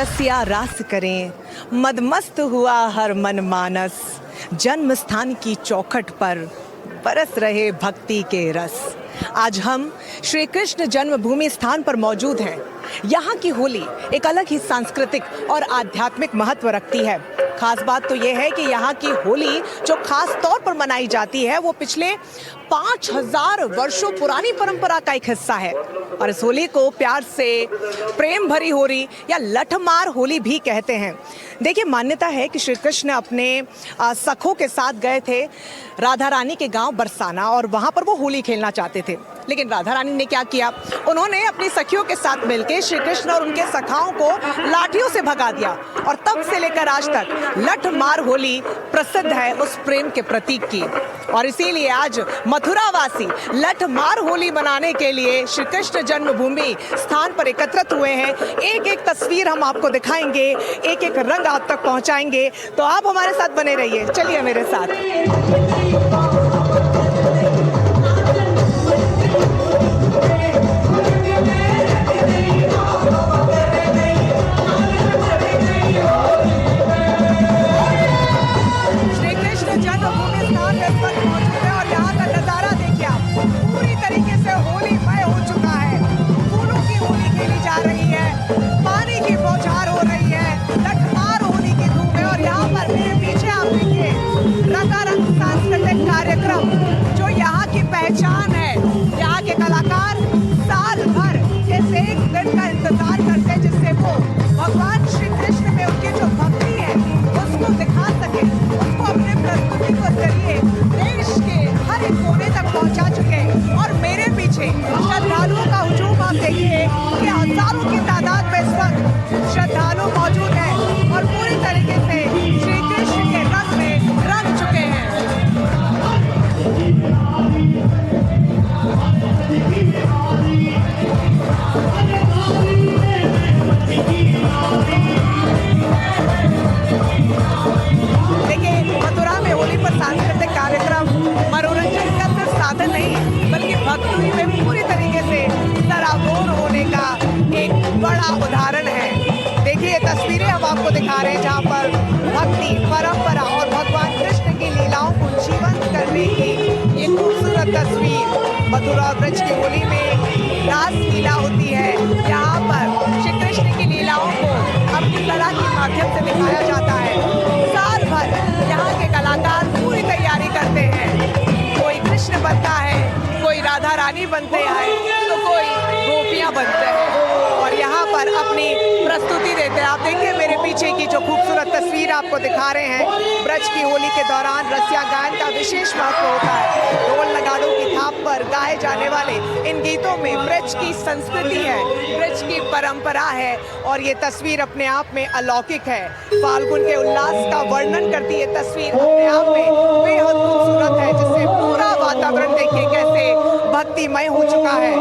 रसिया रास करें, मदमस्त हुआ हर मन मानस, जन्म स्थान की चौखट पर बरस रहे भक्ति के रस। आज हम श्री कृष्ण जन्मभूमि स्थान पर मौजूद हैं। यहाँ की होली एक अलग ही सांस्कृतिक और आध्यात्मिक महत्व रखती है। खास बात तो यह है कि यहाँ की होली जो खास तौर पर मनाई जाती है वो पिछले 5000 वर्षों पुरानी परंपरा का एक हिस्सा है। और इस होली को प्यार से प्रेम भरी होली या लठमार होली भी कहते हैं। देखिए, मान्यता है कि श्री कृष्ण अपने सखों के साथ गए थे राधा रानी के गांव बरसाना और वहां पर वो होली खेलना चाहते थे। लेकिन राधा रानी ने क्या किया, उन्होंने अपनी सखियों के साथ मिलकर श्री कृष्ण और उनके सखाओं को लाठियों से भगा दिया। और तब से लेकर आज तक लठमार होली प्रसिद्ध है उस प्रेम के प्रतीक की। और इसीलिए आज मथुरावासी लठमार होली मनाने के लिए श्री कृष्ण जन्मभूमि स्थान पर एकत्रित हुए हैं। एक एक तस्वीर हम आपको दिखाएंगे, एक एक रंग आप तक पहुंचाएंगे, तो आप हमारे साथ बने रहिए। चलिए मेरे साथ। कार्यक्रम जो यहाँ की पहचान है, यहाँ के कलाकार साल भर इस एक दिन का इंतजार करते हैं जिससे वो भगवान श्री कृष्ण में उनकी जो भक्ति है उसको दिखा सके, उसको अपने प्रस्तुति के जरिए देश के हर एक कोने तक पहुँचा चुके। और मेरे पीछे श्रद्धालुओं का हुजूम आप देखिए कि हजारों की तादाद में इस वक्त श्रद्धालु मौजूद है और पूरी तरीके से श्री कृष्ण के रंग में रंग चुके हैं। देखिए, मथुरा में होली पर सांस्कृतिक कार्यक्रम मनोरंजन का सिर्फ साधन नहीं बल्कि भक्ति में पूरी तरीके से सराबोर होने का एक बड़ा उदाहरण है। देखिए, ये तस्वीरें हम आपको दिखा रहे हैं जहाँ पर भक्ति, परंपरा और भगवान कृष्ण की लीलाओं को जीवंत करने की ये खूबसूरत तस्वीर। मथुरा ब्रज की होली में रास लीला होती है, यहाँ पर श्री कृष्ण की लीलाओं को अपनी कला के माध्यम से दिखाया जाता है। साल भर यहाँ के कलाकार पूरी तैयारी करते हैं। कोई कृष्ण बनता है, कोई राधा रानी बनते हैं, तो कोई गोपियाँ बनते हैं और यहाँ पर अपनी प्रस्तुति देते हैं। आप देखिए मेरे पीछे की जो खूबसूरत तस्वीर आपको दिखा रहे हैं। ब्रज की होली के दौरान रसिया गायन का विशेष महत्व होता है। ढोल नगाड़ों की थाप पर गाए जाने वाले इन गीतों में ब्रज की संस्कृति है, ब्रज की परंपरा है और ये तस्वीर अपने आप में अलौकिक है। फाल्गुन के उल्लास का वर्णन करती है तस्वीर अपने आप में बेहद खूबसूरत है, जिससे पूरा वातावरण देखिए कैसे भक्तिमय हो चुका है।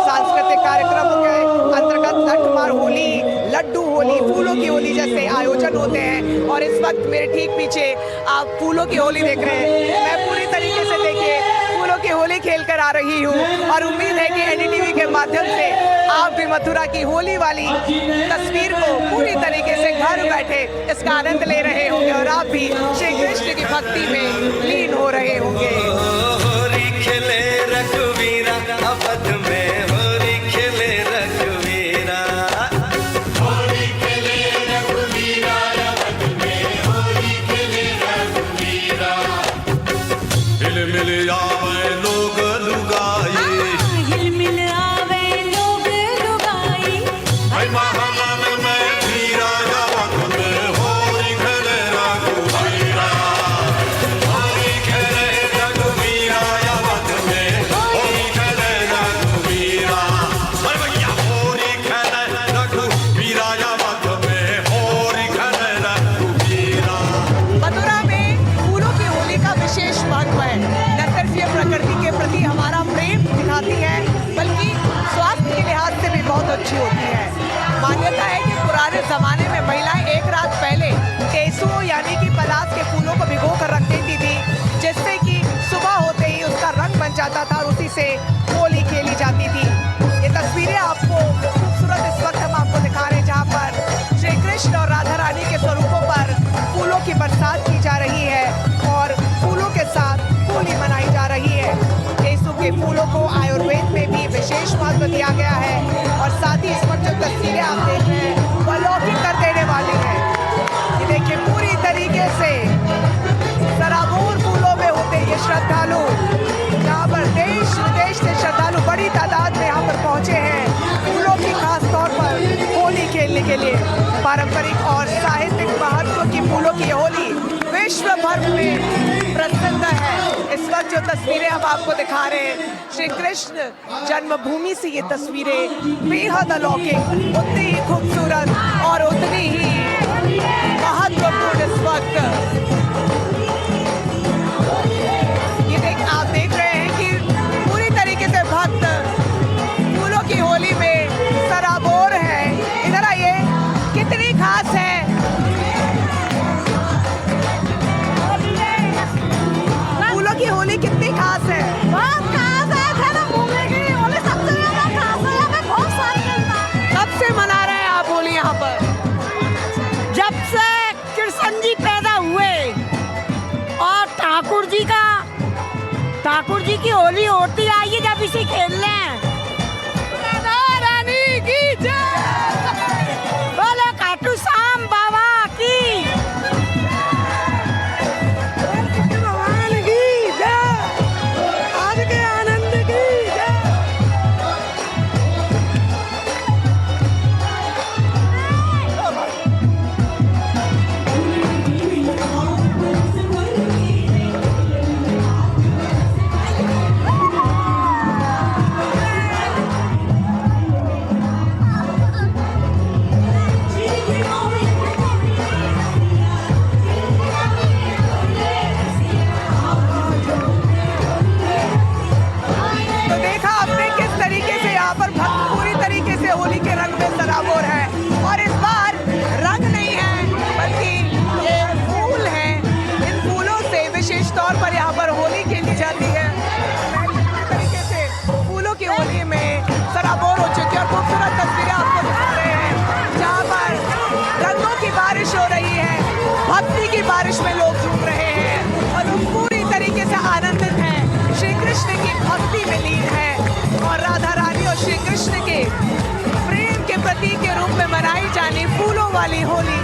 सांस्कृतिक कार्यक्रमों के अंतर्गत लठमार होली, लड्डू होली, फूलों की होली जैसे आयोजन होते हैं। और इस वक्त मेरे ठीक पीछे आप फूलों की होली देख रहे हैं। मैं पूरी तरीके से देखिए फूलों की होली खेलकर आ रही हूँ और उम्मीद है कि एनडीटीवी के माध्यम से आप भी मथुरा की होली वाली तस्वीर को पूरी तरीके से घर बैठे इसका आनंद ले रहे होंगे और आप भी श्री कृष्ण की भक्ति में लीन हो रहे होंगे। अच्छी होती है। मान्यता है कि पुराने जमाने में महिलाएं एक रात पहले टेसुओं यानी कि पलाश के फूलों को भिगो कर रख देती थी, जिससे कि सुबह होते ही उसका रंग बन जाता था और उसी से होली खेली जाती थी। ये तस्वीरें आपको खूबसूरत इस वक्त हम आपको दिखा रहे हैं जहाँ पर श्री कृष्ण के फूलों को आयुर्वेद में भी विशेष महत्व दिया गया है। और साथ ही इस पर जो तस्वीरें आप देख रहे हैं वह अलौकिक कर देने वाली है। ये देखिए पूरी तरीके से सराबोर फूलों में होते ये श्रद्धालु, यहाँ पर देश विदेश से श्रद्धालु बड़ी तादाद में यहाँ पर पहुंचे हैं फूलों की खास तौर पर होली खेलने के लिए। पारंपरिक और साहित्यिक महत्व की फूलों की होली विश्व भर में प्रसिद्ध है। इस वक्त जो तस्वीरें हम आपको दिखा रहे हैं श्री कृष्ण जन्मभूमि से, ये तस्वीरें बेहद अलौकिक, उतनी ही खूबसूरत और उतनी ही महत्वपूर्ण इस वक्त। आप देख रहे हैं कि पूरी तरीके से भक्त फूलों की होली में सराबोर है। इधर आइए, कितनी खास है फूलों की होली, कितनी खास है? बहुत खास है। जन्मभूमि की होली सबसे ज्यादा खास है। यहाँ पे बहुत सारी जनता है। कब से मना रहे हैं आप होली यहाँ पर? जब से कृष्ण जी पैदा हुए और ठाकुर जी की होली होती आई है, जब इसे खेल रहे हैं। राधा रानी की जय, बोलो खाटू श्याम बाबा की, भगवान की जय, आज के आनंद की जय। होली के रंग में सराबोर है। और इस बार रंग नहीं है बल्कि ये फूल हैं। इन फूलों से विशेष तौर पर यहाँ पर होली खेली जाती है। पूरी तरीके से फूलों की होली में सराबोर हो चुकी है और खूबसूरत तस्वीरें आपको दिखा रहे हैं जहाँ पर रंगों की बारिश हो रही है, भक्ति की बारिश में लोग झूम रहे हैं और लोग पूरी तरीके से आनंदित हैं, श्री कृष्ण की भक्ति में लीन है। और राधा रानी और श्री कृष्ण के प्रेम के प्रतीक के रूप में मनाई जाने फूलों वाली होली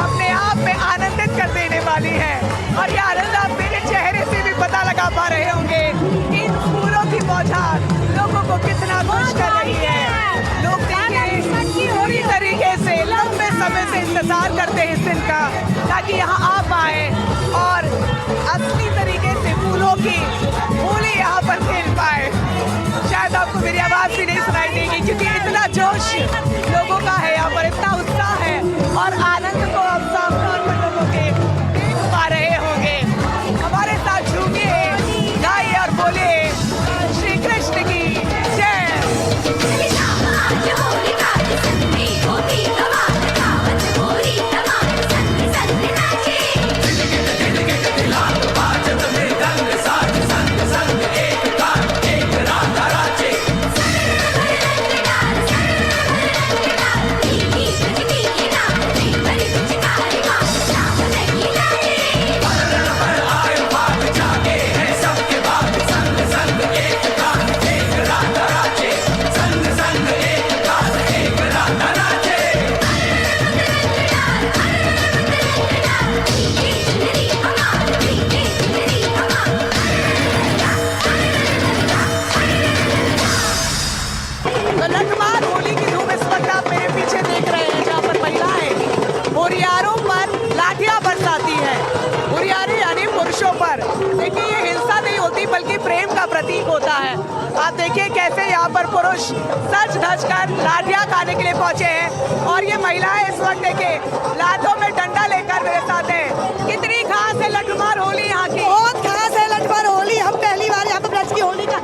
अपने आप में आनंदित कर देने वाली है। और ये आनंद आप मेरे चेहरे से भी पता लगा पा रहे होंगे। इन फूलों की बौछार लोगों को कितना खुश कर रही है। लोग देखिए पूरी तरीके से लंबे समय से इंतजार करते हैं इस दिन का, ताकि यहाँ आ पाए और असली तरीके से फूलों की होली यहाँ पर खेल पाए। शायद आपको मेरी आवाज भी नहीं सुनाई देगी क्योंकि इतना जोश लोगों का है, यहाँ पर इतना उत्साह है और आनंद को आप साफ तौर पर लोगों के देख पा रहे होंगे। हमारे साथ झूमिए, गाइए और बोले श्री कृष्ण की जय। देखिए ये हिंसा नहीं होती बल्कि प्रेम का प्रतीक होता है। आप देखिए कैसे यहाँ पर पुरुष सज धज कर लाठियाँ खाने के लिए पहुँचे हैं और ये महिलाएं इस वक्त देखिए लातों में डंडा लेकर मेरे साथ है। कितनी खास है लठमार होली यहाँ की। बहुत खास है लठमार होली। हम पहली बार यहाँ पर ब्रज की होली का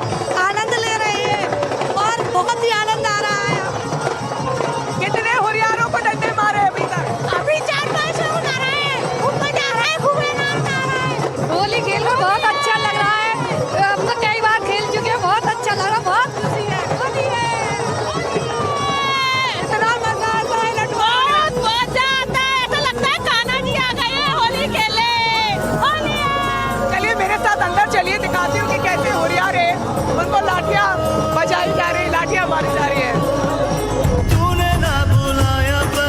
आनंद ले रहे हैं और बहुत ही आनंद आ रहा है। कितने हुरियारों को डंडे मारे अभी तक? अभी 4-5 लोग आ रहे हैं, खूब मजा आ रहा है, खूब आनंद आ रहा है। होली खेल में बहुत अच्छा लग रहा है। हम तो कई बार खेल चुके हैं, बहुत अच्छा लग रहा है, बहुत खुशी है। होली है, इतना मजा आता है, बहुत मजा आता है। ऐसा लगता है कान्हा जी आ गए हैं होली खेलने। बारिश आ रही है।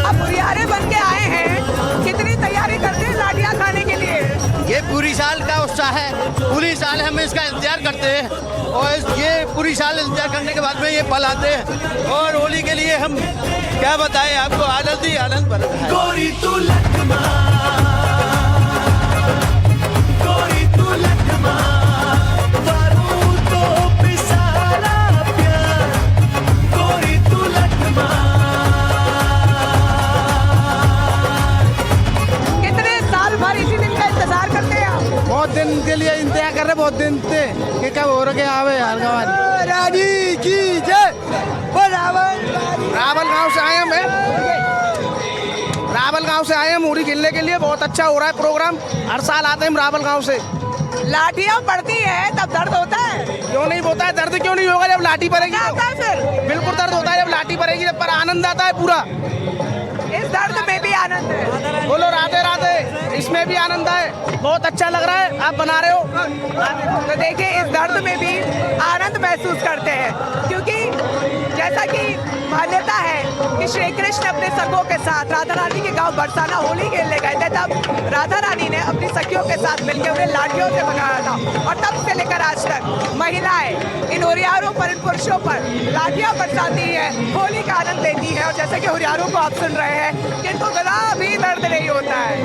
आप हुरियारे बन के आए हैं, कितनी तैयारी करते हैं लाठियाँ खाने के लिए? ये पूरी साल का उत्साह है, पूरी साल हम इसका इंतजार करते हैं और ये पूरी साल इंतजार करने के बाद में ये पल आते हैं और होली के लिए हम क्या बताएं आपको, आनंद ही आनंद भर रहा है। गोरी तू लटमा, गोरी तू लटमा, बारूदों पे सारा प्यार, गोरी तू लटमा। कितने साल भर इसी दिन का इंतजार करते हैं आप? बहुत दिन के लिए इंतजार कर रहे, बहुत दिन से कि कब हो रहा आवे यार रानी की जय। रावल गांव से आए हम, रावल गांव से आए हम होली खेलने के लिए। बहुत अच्छा हो रहा है प्रोग्राम, हर साल आते हैं हम रावल गांव से। लाठियाँ पड़ती है तब दर्द होता है? क्यों नहीं होता है, दर्द क्यों नहीं होगा जब लाठी पड़ेगी? क्या होता है फिर? बिल्कुल दर्द होता है जब लाठी पड़ेगी, जब पर आनंद आता है पूरा। इस दर्द में भी आनंद है। बोलो राधे राधे, इसमें भी आनंद है, बहुत अच्छा लग रहा है। आप बना रहे हो तो देखिए इस दर्द में भी आनंद महसूस करते हैं, क्योंकि जैसा कि मान्यता है कि श्री कृष्ण अपने सखों के साथ राधा रानी के गांव बरसाना होली खेलने गए थे, तब राधा रानी ने अपनी सखियों के साथ मिलकर उन्हें लाठियों से भगाया था। और तब से लेकर आज तक महिलाएं इन हुरियारों पर, इन पुरुषों पर लाठियां बरसाती है, होली का आनंद लेती है। और जैसे कि हुरियारों को आप सुन रहे हैं कि इनको जरा भी दर्द नहीं होता है,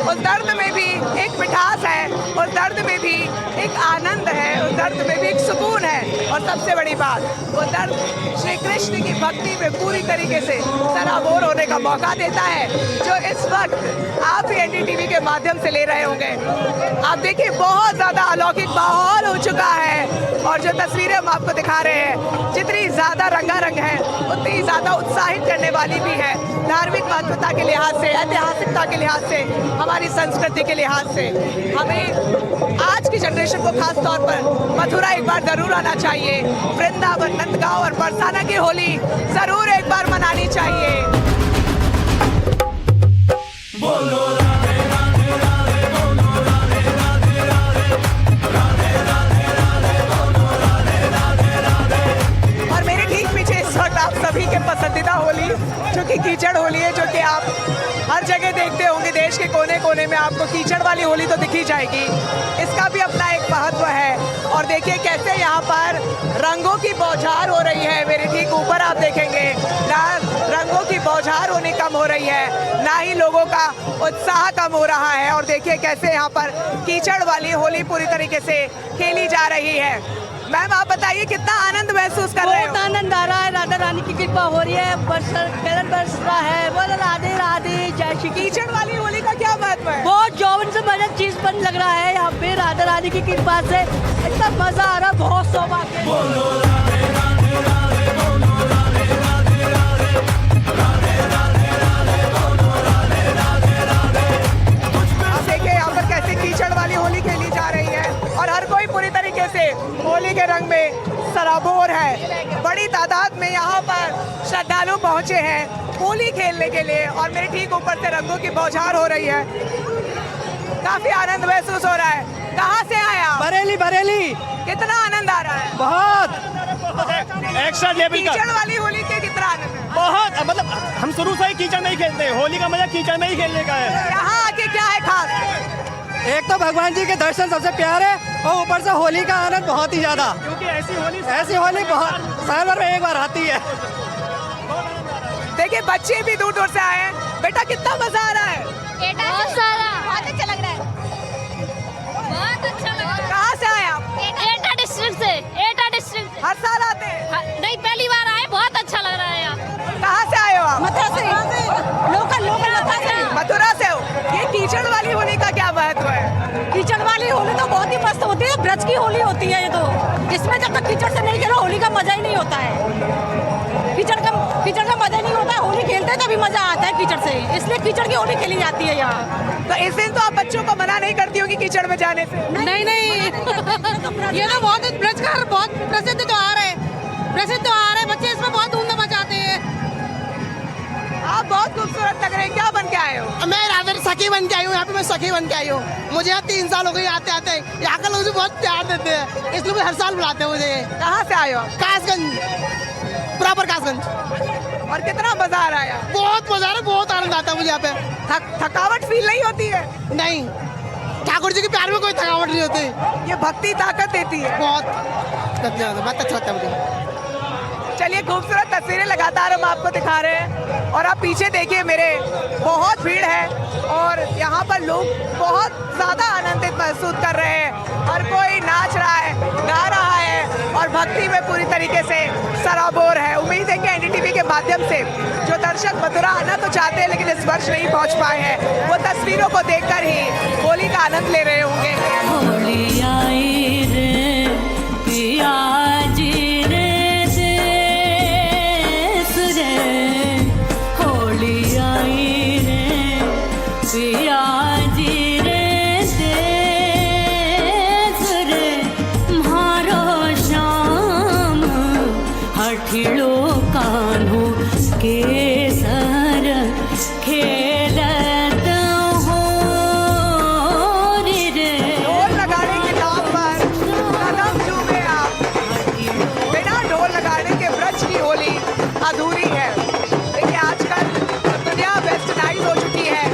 उस दर्द में भी एक मिठास है, उस दर्द में भी एक आनंद है, उस दर्द में भी एक सुकून है। और सबसे बड़ी बात, वो दर्द श्री कृष्ण की भक्ति में पूरी तरीके से सराबोर होने का मौका देता है, जो इस वक्त आप ही एनडीटीवी के माध्यम से ले रहे होंगे। आप देखिए बहुत ज़्यादा अलौकिक माहौल हो चुका है और जो तस्वीरें हम आपको दिखा रहे हैं, जितनी ज़्यादा रंगारंग है उतनी ज़्यादा उत्साहित करने वाली भी है। धार्मिक महत्वता के लिहाज से, ऐतिहासिकता के लिहाज से, हमारी संस्कृति के लिहाज से हमें आज की जनरेशन को खास तौर पर मथुरा एक बार जरूर आना चाहिए। वृंदावन, नंदगांव और बरसाना की होली जरूर एक बार मनानी चाहिए। बोलो राधे राधे राधे, बोलो राधे राधे राधे, राधे राधे राधे, बोलो राधे राधे राधे। और मेरे ठीक पीछे इस वक्त आप सभी के पसंदीदा होली, जो कि कीचड़ होली है, जो कि आप हर जगह देखते होंगे। देश के कोने कोने में आपको कीचड़ वाली होली तो दिखी जाएगी। इसका भी अपना एक महत्व है। और देखिए कैसे यहाँ पर रंगों की बौछार हो रही है। मेरे ठीक ऊपर आप देखेंगे ना रंगों की बौछार होनी कम हो रही है, ना ही लोगों का उत्साह कम हो रहा है। और देखिए कैसे यहाँ पर कीचड़ वाली होली पूरी तरीके से खेली जा रही है। मैम आप बताइए कितना आनंद महसूस कर रहे हो? बहुत आनंद आ रहा है, राधा रानी की कृपा हो रही है, बरस रहा है। बोलो राधे राधे, जय श्री। कीचड़ वाली होली का क्या महत्व है? बहुत जौवन से मजा चीज बन लग रहा है यहाँ पे, राधा रानी की कृपा से इतना मजा आ रहा है, बहुत सौभाग्य। बोलो राधे राधे राधे, बोलो राधे राधे राधे, राधे राधे राधे, बोलो राधे राधे राधे। आप देखिए यहाँ पर कैसे कीचड़ वाली होली खेली जा रही है और हर कोई पूरी तरीके से होली के रंग में सराबोर है। बड़ी तादाद में यहाँ पर श्रद्धालु पहुँचे हैं होली खेलने के लिए और मेरे ठीक ऊपर से रंगों की बौछार हो रही है। काफी आनंद महसूस हो रहा है। कहाँ से आए आप? बरेली बरेली। कितना आनंद आ रहा है? बहुत एक्स्ट्रा लेवल का। कीचड़ वाली होली के कितना आनंद है? बहुत, मतलब हम शुरू से ही कीचड़ में ही खेलते हैं, होली का मजा कीचड़ में ही खेलने का है। यहाँ आके क्या है खास? एक तो भगवान जी के दर्शन सबसे प्यारे और ऊपर से होली का आनंद बहुत ही ज्यादा, क्योंकि ऐसी होली बहुत साल भर में एक बार आती है। देखिए बच्चे भी दूर दूर से आए हैं। बेटा कितना मजा आ रहा है? बहुत सारा, बहुत अच्छा लग रहा है। बहुत अच्छा लग रहा है। कहाँ से आए आप? एटा डिस्ट्रिक्ट से, एटा डिस्ट्रिक्ट। हर साल आते हैं? नहीं, पहली बार आए, बहुत अच्छा लग रहा है यहाँ। कहाँ से आए हो आप? मथुरा से, लोकल मथुरा से। मथुरा से हो? ये कीचड़ वाली होली का क्या महत्व है? कीचड़ वाली होली तो बहुत ही मस्त होती है, ब्रज की होली होती है ये तो। इसमें जब तक कीचड़ से नहीं खेलो होली का मजा ही नहीं होता है। कीचड़ का मजा नहीं होता है, होली खेलते हैं तभी मजा आता है कीचड़ से, इसलिए कीचड़ की होली खेली जाती है यहाँ। तो इस दिन तो आप बच्चों को मना नहीं करती होगी कीचड़ में जाने से? नहीं ये तो बहुत ब्रज का बहुत प्रसिद्ध त्योहार है, बच्चे इसमें बहुत धूमधाम मचाते हैं। आप बहुत खूबसूरत लग रहे हैं। क्या बन के आए हो? मैं राधा सखी बन के आई हूँ, यहाँ पे मैं सखी बन के आई हूँ। मुझे यहाँ 3 साल हो गए आते आते। यहाँ के लोग मुझे बहुत प्यार देते हैं, इसलिए हर साल बुलाते हैं मुझे। कहाँ से आए हो? कासगंज। प्रॉपर कासगंज। और कितना मजा आ रहा है यार? बहुत मजा आ रहा है, बहुत आनंद आता है मुझे यहाँ पे। थकावट फील नहीं होती है? नहीं, ठाकुर जी के प्यार में कोई थकावट नहीं होती। ये भक्ति ताकत देती है। बहुत अच्छा लगता है मुझे। चलिए, खूबसूरत तस्वीरें लगातार हम आपको दिखा रहे हैं और आप पीछे देखिए मेरे, बहुत भीड़ है और यहाँ पर लोग बहुत ज़्यादा आनंदित महसूस कर रहे हैं। हर कोई नाच रहा है, गा रहा है और भक्ति में पूरी तरीके से सराबोर है। उम्मीद है कि एनडीटीवी के माध्यम से जो दर्शक मथुरा आना तो चाहते हैं लेकिन इस वर्ष नहीं पहुँच पाए हैं, वो तस्वीरों को देखकर ही होली का आनंद ले रहे होंगे। होली आई रे पिया जी रे देश रे, होली आई रे पिया जी रे देश रे, म्हारो श्याम हठिलो कान्हो केसर खेलत हो रे। ढोल लगाने के नाम पर कदम चूमे आप, बिना ढोल लगाने के ब्रज की होली अधूरी है। देखिए, आजकल दुनिया वेस्टर्नाइज हो चुकी है,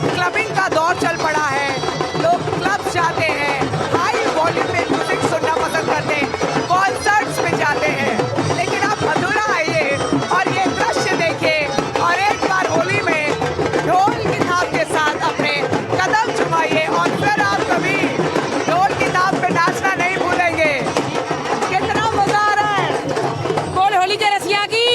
क्लबिंग का दौर चल पड़ा है, लोग क्लब जाते हैं, हाई वॉल्यूम में म्यूजिक सुनना पसंद करते हैं, कॉन्सर्ट्स में जाते हैं, लेकिन आप मथुरा आइए और ये दृश्य देखिए और एक बार होली में ढोल की थाप के साथ अपने कदम चुमाइए और फिर आप कभी ढोल की थाप पे नाचना नहीं भूलेंगे। कितना मजा आ रहा है। बोल होली के रसिया की।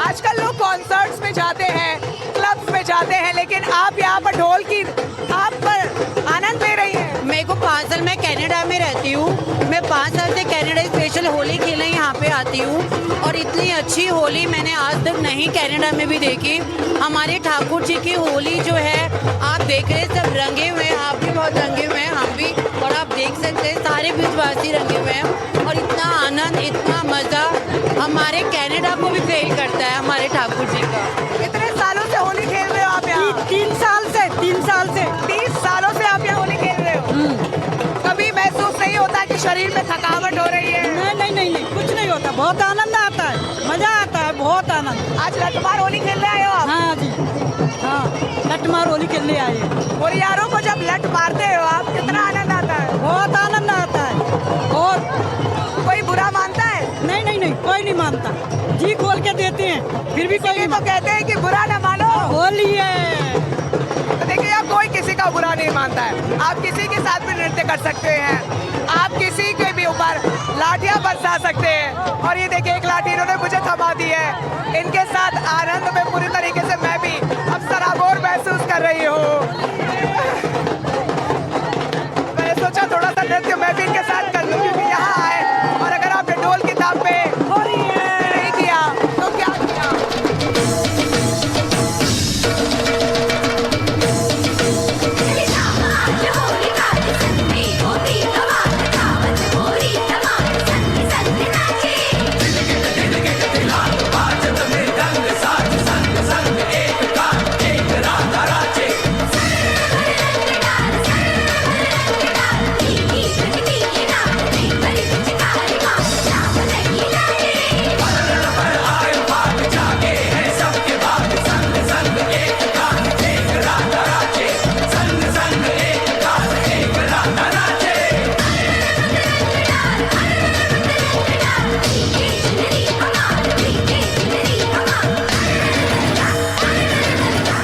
आजकल लोग कॉन्सर्ट्स में जाते हैं, क्लब्स में जाते हैं, लेकिन आप यहाँ पर ढोल की थाप पर आनंद ले रही हैं। मेरे को 5 साल, मैं कनाडा में रहती हूँ, मैं 5 साल से कनाडा स्पेशल होली खेलने यहाँ पे आती हूँ और इतनी अच्छी होली मैंने आज तक नहीं कनाडा में भी देखी। हमारे ठाकुर जी की होली जो है आप देख रहे हैं, सब रंगे हुए हैं, आप भी बहुत रंगे हुए हैं, हम भी, और आप देख सकते हैं सारे ब्रिजवासी रंगे हुए हैं और इतना आनंद, इतना मज़ा हमारे कनाडा को भी फेल करता है हमारे ठाकुर जी का। कितने सालों से होली खेल रहे हो आप यहाँ? 3 साल से 30 सालों से आप यहाँ होली खेल रहे हो। कभी महसूस नहीं होता कि शरीर में थकावट हो रही है? नहीं, कुछ नहीं होता, बहुत आनंद आता है, मजा आता है, बहुत आनंद। आज लठमार होली खेलने आए हो आप? हाँ जी, हाँ, लठमार होली खेलने आए हैं। और यारों को जब लठ मारते हो आप, कितना आनंद आता है? बहुत आनंद आता है। और कोई बुरा मानता है? नहीं, कोई नहीं मानता, जी खोल के देते हैं, फिर भी कोई ये नहीं तो कहते हैं कि बुरा ना मानो। होली है। तो देखिए, आप कोई किसी का बुरा नहीं मानता है, आप किसी के साथ भी नृत्य कर सकते हैं, आप किसी के भी ऊपर लाठियां बरसा सकते हैं। और ये देखिए, एक लाठी इन्होंने मुझे थमा दी है। इनके साथ आनंद में पूरी तरीके से मैं भी अब सराबोर महसूस कर रही हूँ। मैंने सोचा थोड़ा सा नृत्य मैं भी इनके साथ कर लूँ, क्योंकि यहाँ आए और अगर आपने ढोल की थाप पे नहीं किया तो क्या किया?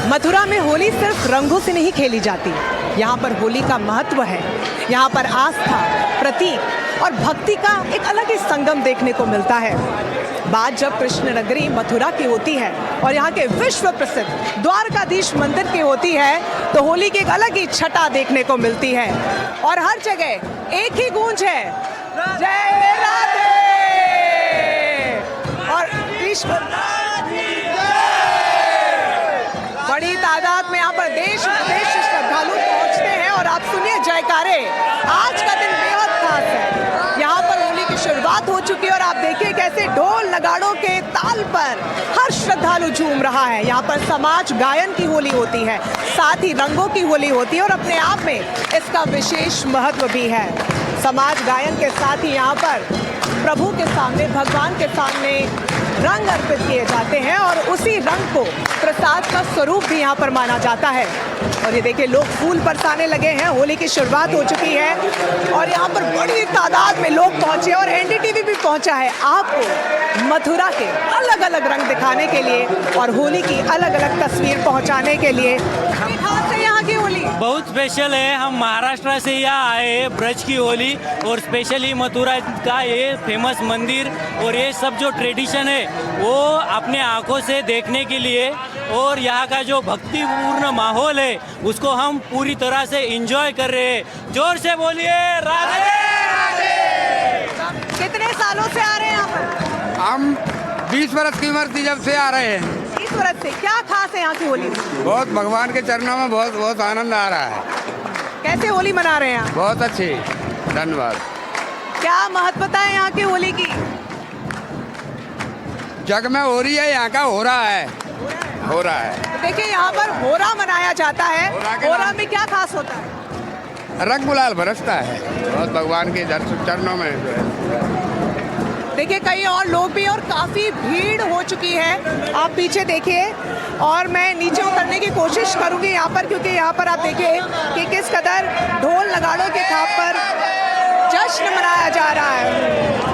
मथुरा में होली सिर्फ रंगों से नहीं खेली जाती, यहाँ पर होली का महत्व है। यहाँ पर आस्था, प्रतीक और भक्ति का एक अलग ही संगम देखने को मिलता है। बात जब कृष्ण नगरी मथुरा की होती है और यहाँ के विश्व प्रसिद्ध द्वारकाधीश मंदिर की होती है तो होली की एक अलग ही छटा देखने को मिलती है और हर जगह एक ही गूंज है, जय राधे। और कृष्ण बड़ी तादाद में यहाँ पर देश विदेश से श्रद्धालु पहुँचते हैं और आप सुनिए जयकारे। आज का दिन बेहद खास है। यहाँ पर होली की शुरुआत हो चुकी है और आप देखिए कैसे ढोल नगाड़ों के ताल पर हर श्रद्धालु झूम रहा है। यहाँ पर समाज गायन की होली होती है, साथ ही रंगों की होली होती है और अपने आप में इसका विशेष महत्व भी है। समाज गायन के साथ ही यहाँ पर प्रभु के सामने, भगवान के सामने रंग अर्पित किए जाते हैं और उसी रंग को प्रसाद का स्वरूप भी यहाँ पर माना जाता है। और ये देखिए लोग फूल बरसाने लगे हैं, होली की शुरुआत हो चुकी है और यहाँ पर बड़ी तादाद में लोग पहुँचे और एनडीटीवी भी पहुँचा है आपको मथुरा के अलग अलग रंग दिखाने के लिए और होली की अलग अलग तस्वीर पहुँचाने के लिए। खास है यहाँ की होली, बहुत स्पेशल है। हम महाराष्ट्र से यहाँ आए हैं ब्रज की होली और स्पेशली मथुरा का ये फेमस मंदिर और ये सब जो ट्रेडिशन है वो अपने आंखों से देखने के लिए और यहाँ का जो भक्तिपूर्ण माहौल है उसको हम पूरी तरह से एंजॉय कर रहे हैं। जोर से बोलिए राधे राधे। कितने सालों से आ रहे हैं यहाँ पर? हम 20 वर्ष की उम्र थी जब से आ रहे हैं। 20 वर्ष से। क्या खास है यहाँ की होली? बहुत भगवान के चरणों में बहुत बहुत आनंद आ रहा है। कैसे होली मना रहे हैं आप? बहुत अच्छी, धन्यवाद। क्या महत्वता है यहाँ की होली की? जग में हो रही है, यहाँ का हो रहा है, हो रहा है। देखिए यहाँ पर होरा मनाया जाता है। होरा के होरा नाम- में क्या खास होता है? रंग गुलाल बरसता है बहुत भगवान के चरणों में जो है। देखिए कई और लोग भी और काफ़ी भीड़ हो चुकी है। आप पीछे देखिए और मैं नीचे उतरने की कोशिश करूंगी यहाँ पर, क्योंकि यहाँ पर आप देखिए कि किस कदर ढोल नगाड़ों के थाप पर जश्न मनाया जा रहा है।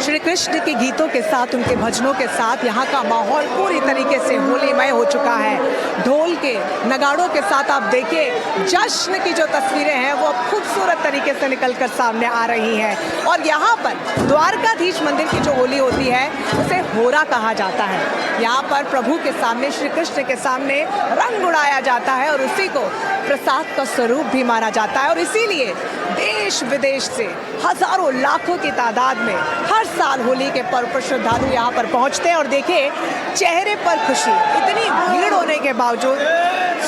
श्री कृष्ण के गीतों के साथ, उनके भजनों के साथ यहाँ का माहौल पूरी तरीके से होलीमय हो चुका है। ढोल के नगाड़ों के साथ आप देखिए जश्न की जो तस्वीरें हैं वो अब खूबसूरत तरीके से निकलकर सामने आ रही हैं। और यहाँ पर द्वारकाधीश मंदिर की जो होली होती है उसे होरा कहा जाता है। यहाँ पर प्रभु के सामने, श्री कृष्ण के सामने रंग उड़ाया जाता है और उसी को प्रसाद का स्वरूप भी माना जाता है। और इसीलिए देश विदेश से हजारों लाखों की तादाद में हर साल होली के पर्व पर श्रद्धालु यहाँ पर पहुँचते हैं। और देखिए चेहरे पर खुशी, इतनी भीड़ होने के बावजूद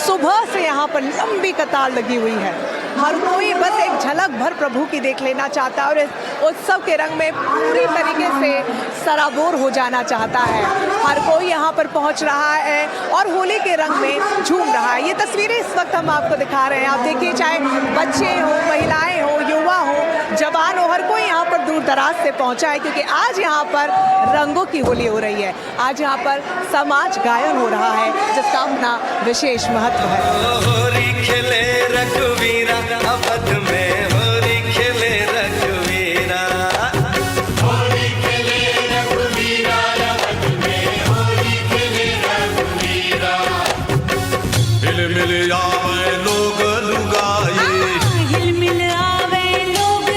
सुबह से यहाँ पर लंबी कतार लगी हुई है। हर कोई बस एक झलक भर प्रभु की देख लेना चाहता है और इस उत्सव के रंग में पूरी तरीके से सराबोर हो जाना चाहता है। हर कोई यहाँ पर पहुँच रहा है और होली के रंग में झूम रहा है। ये तस्वीरें इस वक्त हम आपको दिखा रहे हैं। आप देखिए चाहे बच्चे हो, महिलाएं हो, युवा हो, जवान हो, हर कोई यहाँ पर दूर दराज से पहुँचा है, क्योंकि आज यहाँ पर रंगों की होली हो रही है। आज यहाँ पर समाज गायन हो रहा है जिसका अपना विशेष महत्व है। होली खेले रघुवीरा, अवध में होली खेले रघुवीरा, होली खेले रघुवीरा, अवध में होली खेले रघुवीरा। हिल मिल आवे लोग लुगाए, हिल मिल आवे लोग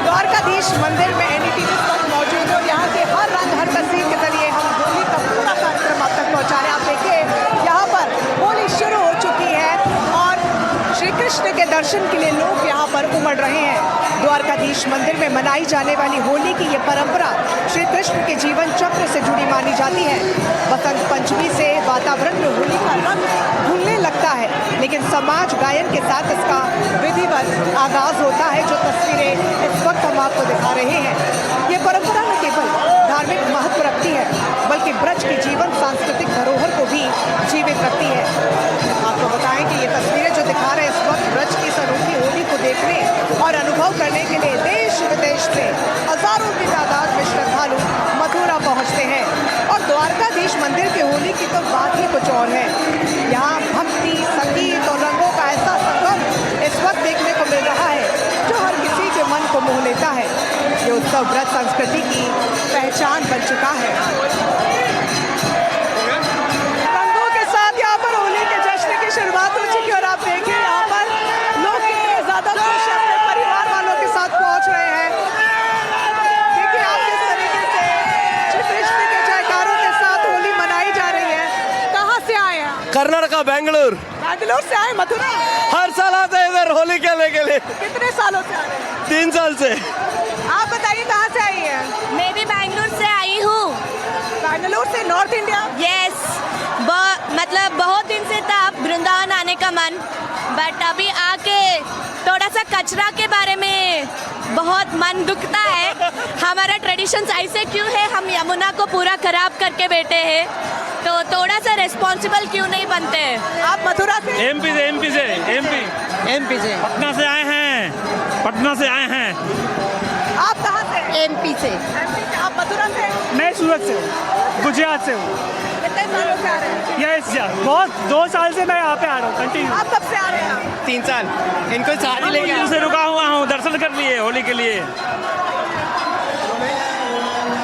द्वारकाधीश मंदिर में एनडीटीवी इस वक्त मौजूद है और यहाँ के हर रंग, हर तस्वीर के जरिए हम होली का पूरा कार्यक्रम आप तक पहुँचा रहे हैं। आप देखिए यहाँ पर होली शुरू हो चुकी है और श्री कृष्ण के दर्शन के लिए लोग यहाँ पर उमड़ रहे हैं। द्वारकाधीश मंदिर में मनाई जाने वाली होली की ये परंपरा श्री कृष्ण के जीवन चक्र से जुड़ी मानी जाती है। बसंत पंचमी से वातावरण में होली का रंग घुलने लगता है, लेकिन समाज गायन के साथ इसका विधिवत आगाज होता है, जो तस्वीरें इस वक्त हम आपको दिखा रहे हैं। ये परंपरा न केवल धार्मिक महत्व रखती है बल्कि ब्रज की जीवन सांस्कृतिक धरोहर को भी जीवित रखती है। आपको बताएं कि ये तस्वीरें जो दिखा रहे हैं इस वक्त ब्रज की इस अनोखी होली को देखने और अनुभव करने के लिए देश विदेश से हजारों की तादाद में श्रद्धालु मथुरा पहुंचते हैं। और द्वारकाधीश मंदिर की होली की तो बात ही कुछ और है। यहाँ भक्ति, संगीत और रंगों का ऐसा संगम इस वक्त देखने को मिल रहा है जो हर किसी के मन को मोह लेता है। ये उत्सव ब्रज संस्कृति की पहचान बन चुका है। रंगों के साथ यहाँ पर होली के जश्न की शुरुआत हो चुकी है और आप देखिए यहाँ पर लोग कितने ज्यादा खुश हैं, अपने परिवार वालों के साथ पहुँच रहे हैं। देखिए आप किस तरीके से श्री कृष्ण के जयकारों के साथ होली मनाई जा रही है। कहाँ से आए हैं? कर्नाटका, बेंगलुरु। बैंगलोर से आए मथुरा? हर साल आते हैं इधर होली खेलने के लिए। कितने सालों से आ रहे हैं? 3 साल से। आप बताइए कहाँ से आई हैं? मैं भी बैंगलोर से आई हूँ। बैंगलोर से, नॉर्थ इंडिया? यस, मतलब बहुत दिन से था वृंदावन आने का मन, बट अभी आके थोड़ा सा कचरा के बारे में बहुत मन दुखता है। हमारा ट्रेडिशंस ऐसे क्यों है, हम यमुना को पूरा खराब करके बैठे हैं। तो थोड़ा सा रिस्पॉन्सिबल क्यों नहीं बनते? आप मथुरा से? एमपी से पटना से आए हैं। आप कहाँ से? एमपी से। आप मथुरा से? मैं सूरत से हूँ, गुजरात से हूँ। कितने सालों से आ रहे हैं? यस बहुत 2 साल से मैं यहाँ पे आ रहा हूँ कंटिन्यू। आप कब से आ रहे हैं? 3 साल। इनको शादी लेके से रुका हुआ हूँ, दर्शन कर लिए होली के लिए।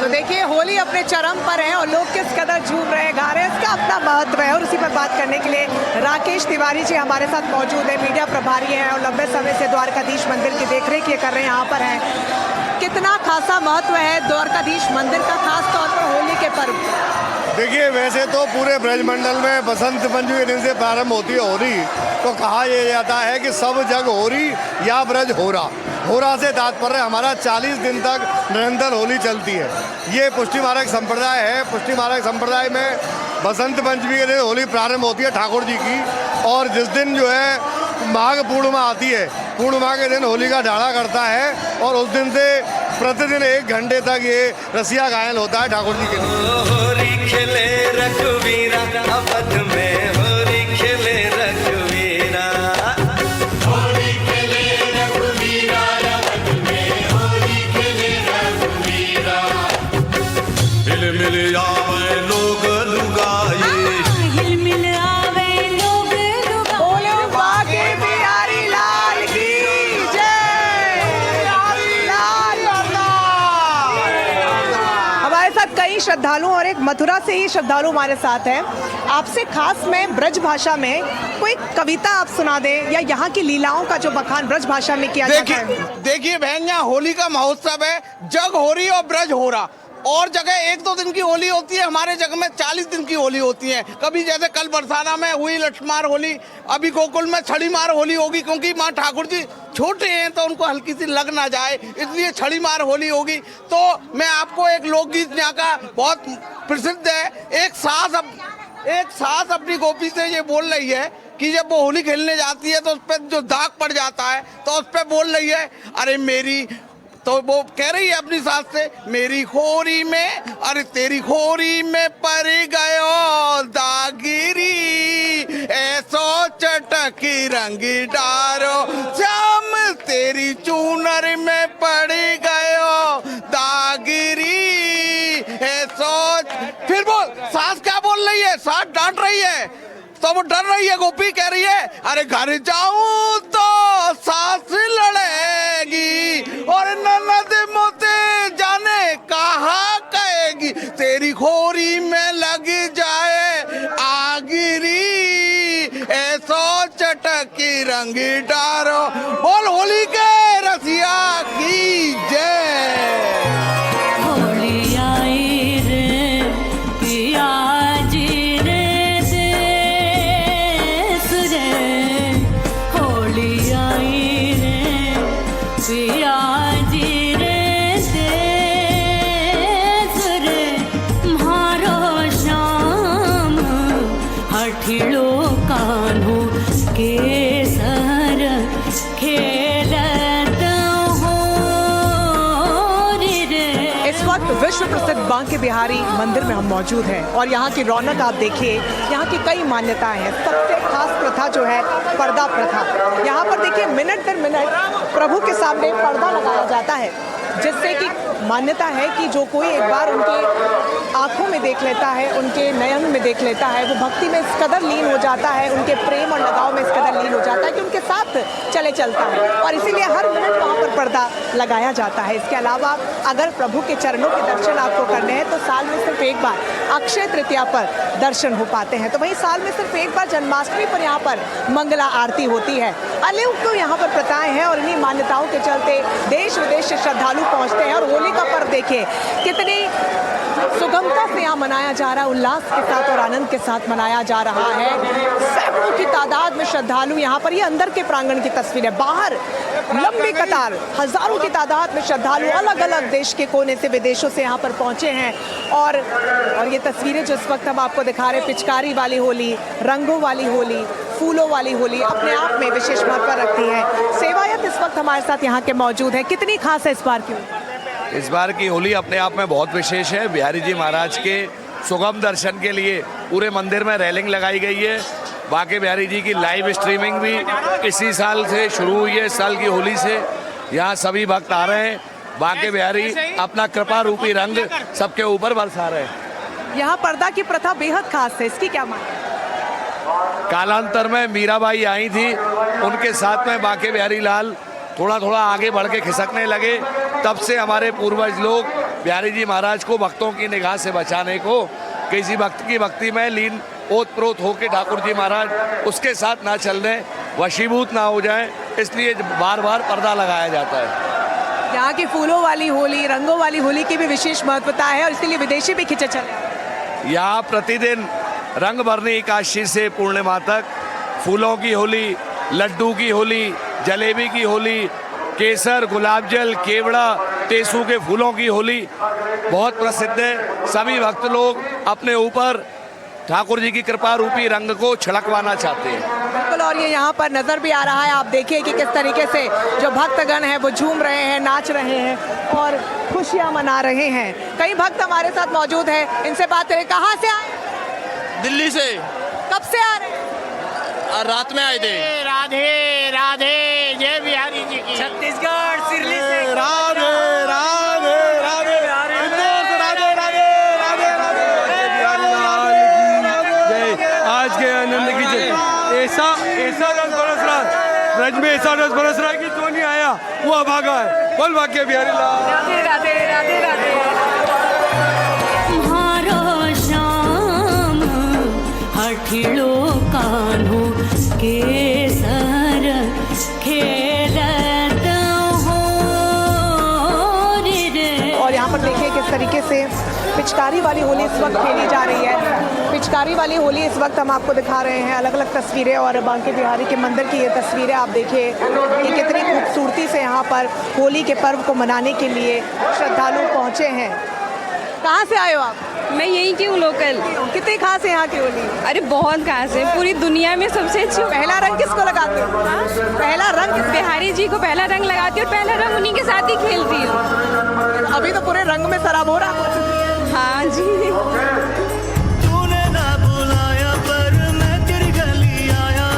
तो देखिए होली अपने चरम पर है और लोग किस कदर झूम रहे हैं, गा रहे हैं, इसका अपना महत्व है। और उसी पर बात करने के लिए राकेश तिवारी जी हमारे साथ मौजूद है, मीडिया प्रभारी हैं और लंबे समय से द्वारकाधीश मंदिर की देखरेख ये कर रहे हैं, यहाँ पर हैं। कितना खासा महत्व है द्वारकाधीश मंदिर का, खास तौर पर होली के पर्व? देखिए वैसे तो पूरे ब्रजमंडल में बसंत पंचमी के दिन से प्रारंभ होती है होली, तो कहा यह जाता है कि सब जग होरी या ब्रज होरा। होरा से तात्पर्य हमारा 40 दिन तक निरंतर होली चलती है। ये पुष्टि मार्ग संप्रदाय है। पुष्टि मार्ग संप्रदाय में बसंत पंचमी के दिन होली प्रारंभ होती है ठाकुर जी की, और जिस दिन जो है माघ पूर्णिमा आती है, पूर्णिमा के दिन होली का ढाड़ा करता है और उस दिन से प्रतिदिन 1 घंटे तक ये रसिया गायन होता है ठाकुर जी के लिए। होरी खेले रघुवीरा अवध में, होरी खेले रघुवीरा, होरी खेले रघुवीरा अवध में, होरी खेले रघुवीरा। हिल मिल आवे लोग लुगाए, हिल मिल आवे लोग लुगाए। बोलो बाके बिहारी लाल की जय। हमारे साथ कई श्रद्धालु और एक मथुरा से ही श्रद्धालु हमारे साथ हैं। आपसे खास मैं ब्रज भाषा में कोई कविता आप सुना दें, या यहाँ की लीलाओं का जो बखान ब्रज भाषा में किया जाता है। देखिए बहन, यहाँ होली का महोत्सव है, जग हो रही और ब्रज हो रहा। और जगह 1-2 दिन की होली होती है, हमारे जगह में 40 दिन की होली होती है। कभी जैसे कल बरसाना में हुई लठमार होली, अभी गोकुल में छड़ी मार होली होगी, क्योंकि माँ ठाकुर जी छोटे हैं तो उनको हल्की सी लग ना जाए, इसलिए छड़ी मार होली होगी। तो मैं आपको एक लोकगीत यहाँ का बहुत प्रसिद्ध है। एक सास अपनी गोपी से ये बोल रही है कि जब वो होली खेलने जाती है तो उस पर जो दाग पड़ जाता है तो उस पर बोल रही है, अरे मेरी, तो वो कह रही है अपनी सास से, मेरी खोरी में, अरे तेरी खोरी में पड़ गयो दागिरी, ऐसो चटकी रंग डारो, श्याम तेरी चूनर में पड़ गयो दागिरी, ऐसो। फिर वो सास क्या बोल रही है, सास डांट रही है, तो वो डर रही है, गोपी कह रही है, अरे घर जाऊं तो सास लड़ेगी और ननद मोते जाने कहाँ कहेगी, तेरी खोरी में लग जाए आगिरी, ऐसो चटकी रंग डारो। बोल होली के रसिया की जय। होली आई रे पिया जी रे देश रे, होली आई रे पिया जी रे देश रे, म्हारो श्याम हठिलो कान्हो केसर खेलत हो रे। इस वक्त विश्व प्रसिद्ध बांके बिहारी मंदिर में हम मौजूद हैं और यहाँ की रौनक आप देखिए, यहाँ की कई मान्यताएं हैं। सबसे खास प्रथा जो है पर्दा प्रथा। यहाँ पर देखिए मिनट दर मिनट प्रभु के सामने पर्दा लगाया जाता है, जिससे कि मान्यता है कि जो कोई एक बार उनके आंखों में देख लेता है, उनके नयन में देख लेता है, वो भक्ति में इस कदर लीन हो जाता है, उनके प्रेम और लगाव में इस कदर लीन हो जाता है कि उनके साथ चले चलता है। और इसीलिए हर मिनट वहाँ पर पर्दा लगाया जाता है। इसके अलावा अगर प्रभु के चरणों के दर्शन आपको करने हैं तो साल में सिर्फ एक बार अक्षय तृतीया पर दर्शन हो पाते हैं। तो वहीं साल में सिर्फ एक बार जन्माष्टमी पर यहाँ पर मंगला आरती होती है। अलौकिक तो यहाँ पर प्रथाएं हैं और इन्हीं मान्यताओं के चलते देश विदेश से श्रद्धालु पहुँचते हैं। और होली का पर्व देखिए कितनी सुगमता से यहाँ मनाया जा रहा है, उल्लास के साथ और आनंद के साथ मनाया जा रहा है। सैकड़ों की तादाद में श्रद्धालु यहाँ पर, ये अंदर के प्रांगण की तस्वीर है, बाहर लंबी कतार, हजारों की तादाद में श्रद्धालु अलग अलग देश के कोने से, विदेशों से यहाँ पर पहुँचे हैं। और ये तस्वीरें जो इस वक्त हम आपको दिखा रहे हैं, पिचकारी वाली होली, रंगों वाली होली, फूलों वाली होली अपने आप में विशेष महत्व रखती है। सेवायत इस वक्त हमारे साथ यहाँ के मौजूद है। कितनी खास है इस बार की? इस बार की होली अपने आप में बहुत विशेष है। बिहारी जी महाराज के सुगम दर्शन के लिए पूरे मंदिर में रेलिंग लगाई गई है। बांके बिहारी जी की लाइव स्ट्रीमिंग भी इसी साल से शुरू हुई है, इस साल की होली से। यहाँ सभी भक्त आ रहे हैं, बांके बिहारी अपना कृपा रूपी रंग सबके ऊपर बरसा रहे हैं। यहाँ पर्दा की प्रथा बेहद खास है, इसकी क्या माने? कालांतर में मीराबाई आई थी, उनके साथ में बांके बिहारी लाल थोड़ा थोड़ा आगे बढ़ के खिसकने लगे। तब से हमारे पूर्वज लोग बिहारी जी महाराज को भक्तों की निगाह से बचाने को, किसी भक्त की भक्ति में लीन ओत-प्रोत होकर ठाकुर जी महाराज उसके साथ ना चल रहे, वशीभूत ना हो जाए, इसलिए बार बार पर्दा लगाया जाता है। यहाँ की फूलों वाली होली, रंगों वाली होली की भी विशेष महत्वता है और इसलिए विदेशी भी खिंचे चले। यहाँ प्रतिदिन रंग भरनी एकादशी से पूर्णिमा तक फूलों की होली, लड्डू की होली, जलेबी की होली, केसर, गुलाब जल, केवड़ा, टेसू के फूलों की होली बहुत प्रसिद्ध है। सभी भक्त लोग अपने ऊपर ठाकुर जी की कृपा रूपी रंग को छिड़कवाना चाहते हैं। बिल्कुल, और ये यहाँ पर नजर भी आ रहा है। आप देखिए कि किस तरीके से जो भक्तगण हैं वो झूम रहे हैं, नाच रहे हैं और खुशियाँ मना रहे हैं। कई भक्त हमारे साथ मौजूद हैं, इनसे बात करें। कहाँ से आए? दिल्ली से। कब से आ रहे हैं? रात में आए थे। राधे राधे, जय बिहारी जी की। छत्तीसगढ़ सिरली से। राधे राधे राधे राधे राधे राधे राधे जय। आज के आनंद की जय। ऐसा रस बरस रहा ब्रज में, ऐसा रस बरस रहा कि जो नहीं आया वो अभागा है। बोल बांके बिहारी लाल। राधे राधे राधे राधे। म्हारो श्याम हठिलो कान्हो केसर खेलत हो रे। और यहाँ पर देखिए किस तरीके से पिचकारी वाली होली इस वक्त खेली जा रही है। पिचकारी वाली होली इस वक्त हम आपको दिखा रहे हैं, अलग अलग तस्वीरें और बांके बिहारी के मंदिर की ये तस्वीरें आप देखिए कि कितनी खूबसूरती से यहाँ पर होली के पर्व को मनाने के लिए श्रद्धालु पहुँचे हैं। कहाँ से आए हो आप? मैं यहीं की हूँ, लोकल। कितनी खास है यहाँ की होली? अरे बहुत खास है, पूरी दुनिया में सबसे अच्छी। पहला रंग किसको लगाते हो? पहला रंग बिहारी जी को पहला रंग लगाती हूँ और पहला रंग उन्हीं के साथ ही खेलती हूँ। अभी तो पूरे रंग में सराबोर हो चुकी है। हाँ जी। तूने ना बुलाया पर मैं तेरी गली आया,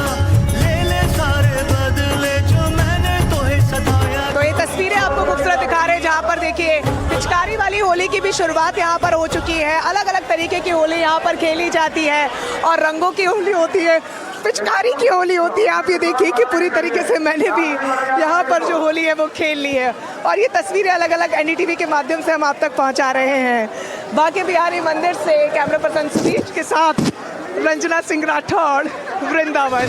ले ले सारे बदले जो मैंने तोहे सताया। तो ये तस्वीरें आपको खूबसूरत दिखा रहे हैं, जहाँ पर देखिए पिचकारी वाली होली की भी शुरुआत यहाँ पर हो चुकी है। अलग अलग तरीके की होली यहाँ पर खेली जाती है और रंगों की होली होती है, पिचकारी की होली होती है। आप ये देखिए कि पूरी तरीके से मैंने भी यहाँ पर जो होली है वो खेल ली है और ये तस्वीरें अलग अलग NDTV के माध्यम से हम आप तक पहुँचा रहे हैं। बांके बिहारी मंदिर से कैमरा पर्सन सुनील के साथ रंजना सिंह राठौड़, वृंदावन।